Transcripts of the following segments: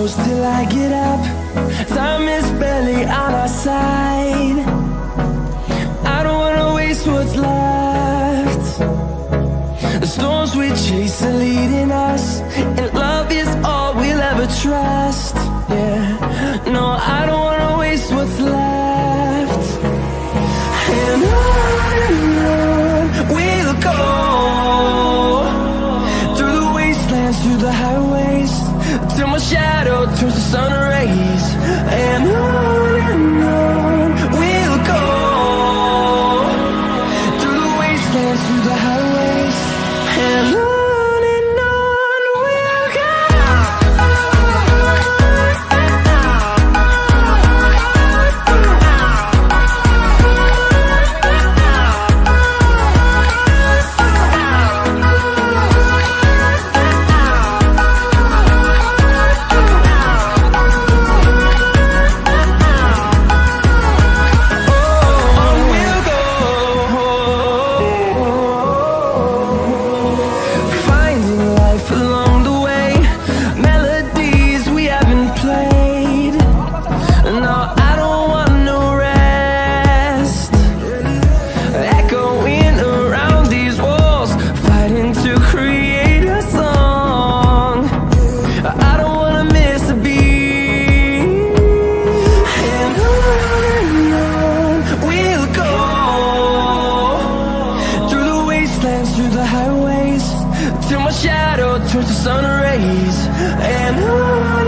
close till I get up. Time is barely on our side. I don't wanna waste what's left. The storms we chase are leading us, and love is all we'll ever trust. Yeah, no, I don't wanna waste what's left. And on we'll go, through the wastelands, through the highways, till my shadow turns to sun rays. And on we'll go, through the wastelands, through the highways, and on we'll go. Through the highways, till my shadow turns to sun rays. And on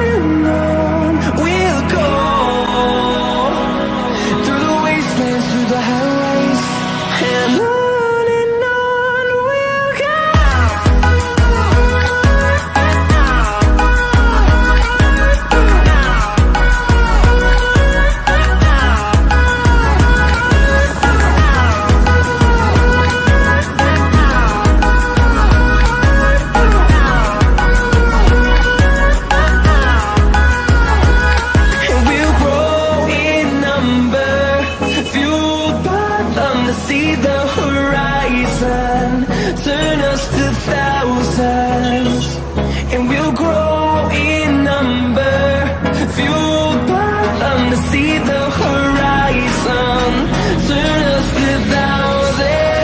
we'll go, through the wastelands, through the highways, and on we'll go. See the horizon, turn us to thousands, and we'll grow in number, fueled by them to see the horizon, turn us to thousands.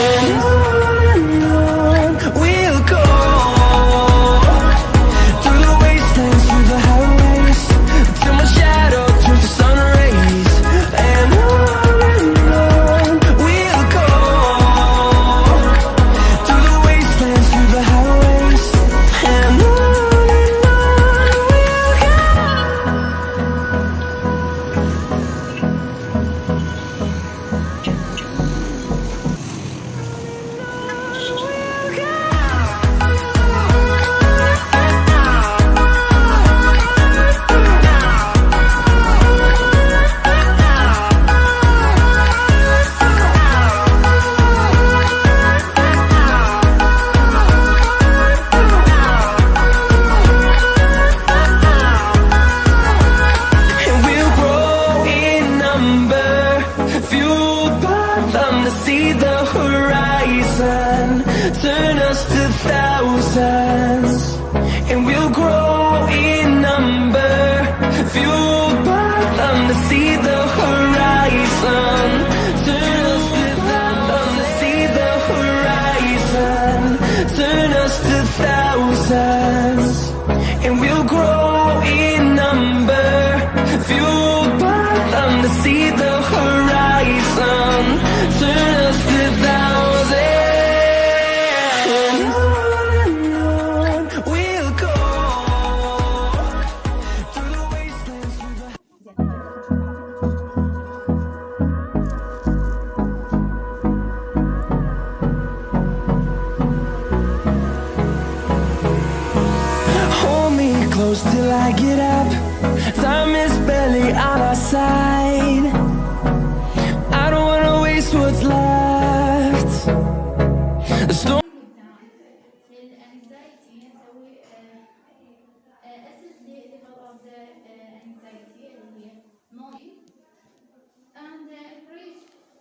And on we'll go, through the wastelands, through the highways, till my shadow turns to sun rays. And on see the horizon, turn us to thousands, and we'll grow in number, fueled by them to see the horizon, turn us to them to see the horizon, turn us to thousands, and we'll grow in number, fueled by them to see the horizon, turn us to thousands. And on we'll go, through the wastelands, through the... Hold me close till I get up. Time is barely on our side. I don't wanna waste what's left. The storm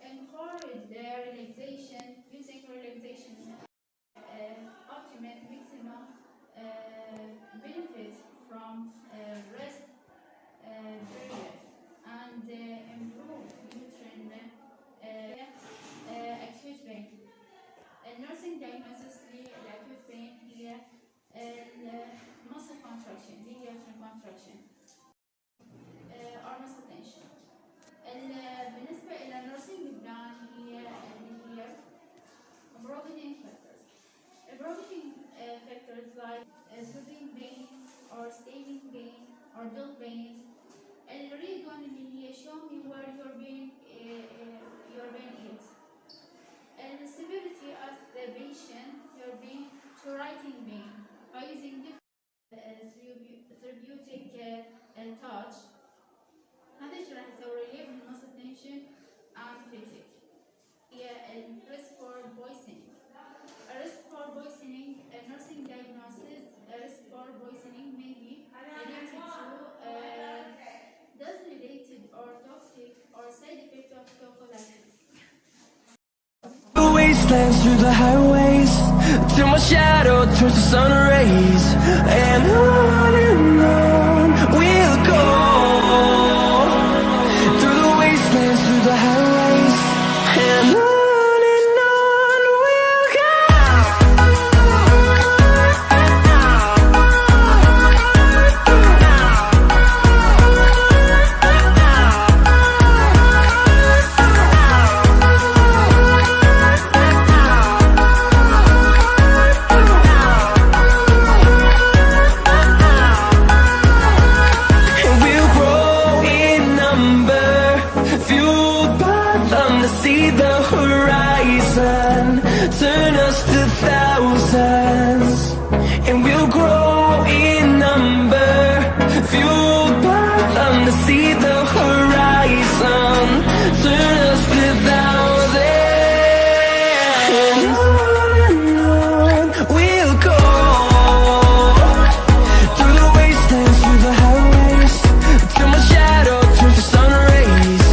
encourage the relaxation using relaxation ultimate maximum benefits dull pains. الريجون اللي هي show me where your pain is. The severity of the patient, your pain to writing pain by using different therapeutic touch. هذا ايش راح يسوي لي بالنص tension and physic. هي risk for poisoning. Risk for poisoning, nursing diagnosis. Risk for poisoning may be related to dose-related or toxic or side effect of tophaceous. The wastelands through the highways, till my shadow turns to sun rays, and on we'll go. Through the wastelands, through the highways, and on we'll go. See the horizon, turn us to thousands, and we'll grow in number, fueled by them to see the horizon, turn us to thousands, and on we'll go, through the wastelands, through the highways, till my shadow turns to sun rays,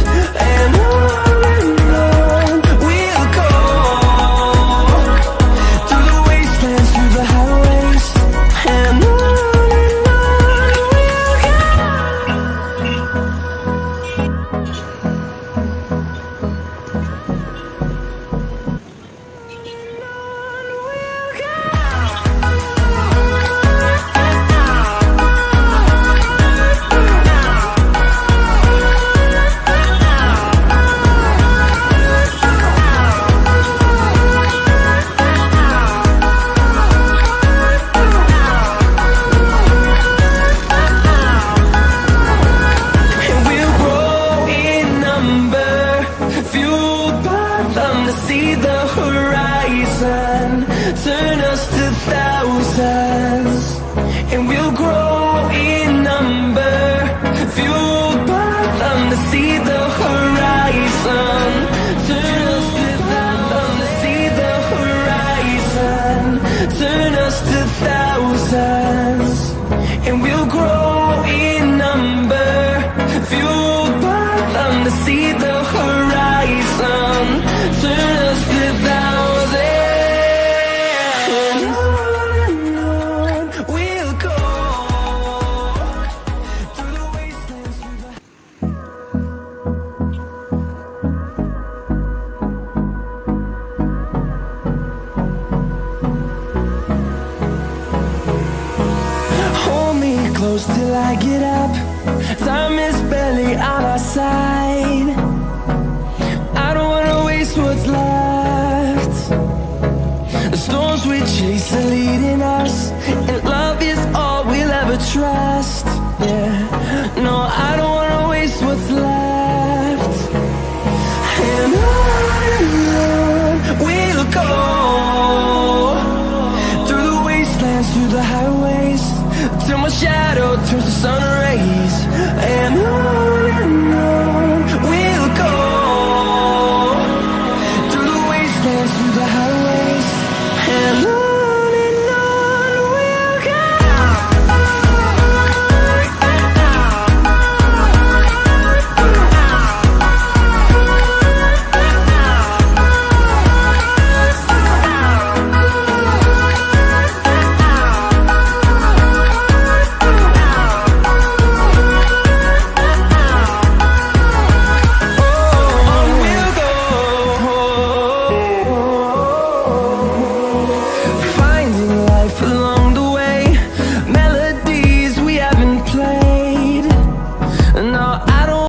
and on see the horizon, turn us to thousands, and we'll grow in number, fueled by them to see the horizon, turn us to thousands, to see the horizon, turn us to thousands, and we'll grow in number, fueled by them to see the horizon, turn us to thousands, and on we'll go, through the wastelands, through the hold me close till I get up.